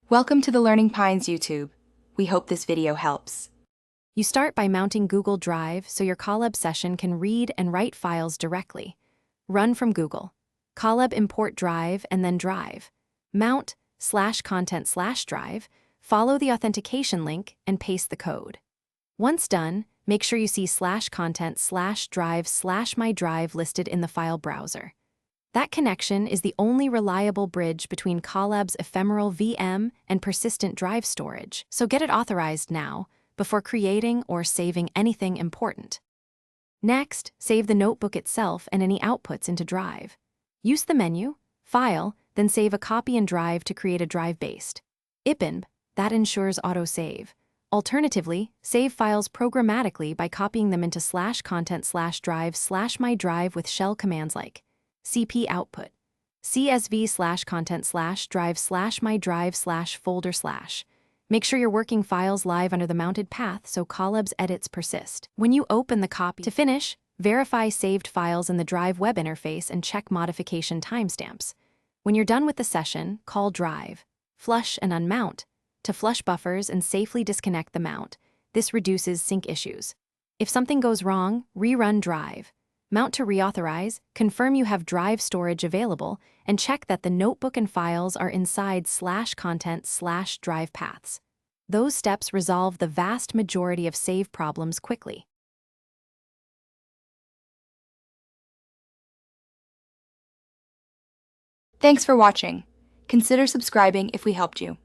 Welcome to the Learning Pines YouTube. We hope this video helps. You start by mounting Google Drive so your Colab session can read and write files directly. Run from Google. Colab import Drive and then Drive. Mount /content/Drive, follow the authentication link and paste the code. Once done, make sure you see /content/Drive/my drive listed in the file browser. That connection is the only reliable bridge between Colab's ephemeral VM and persistent drive storage, so get it authorized now before creating or saving anything important. Next, save the notebook itself and any outputs into Drive. Use the menu, File, then save a copy in Drive to create a drive-based IPINB that ensures autosave. Alternatively, save files programmatically by copying them into /content/Drive/my drive with shell commands like cp output, csv/content/Drive/my drive/folder/. Make sure you're working files live under the mounted path so Colab's edits persist. When you open the copy, to finish, verify saved files in the Drive web interface and check modification timestamps. When you're done with the session, call Drive, flush and unmount to flush buffers and safely disconnect the mount. This reduces sync issues. If something goes wrong, rerun Drive. Mount to reauthorize, confirm you have Drive storage available, and check that the notebook and files are inside /content/Drive paths. Those steps resolve the vast majority of save problems quickly. Thanks for watching. Consider subscribing if we helped you.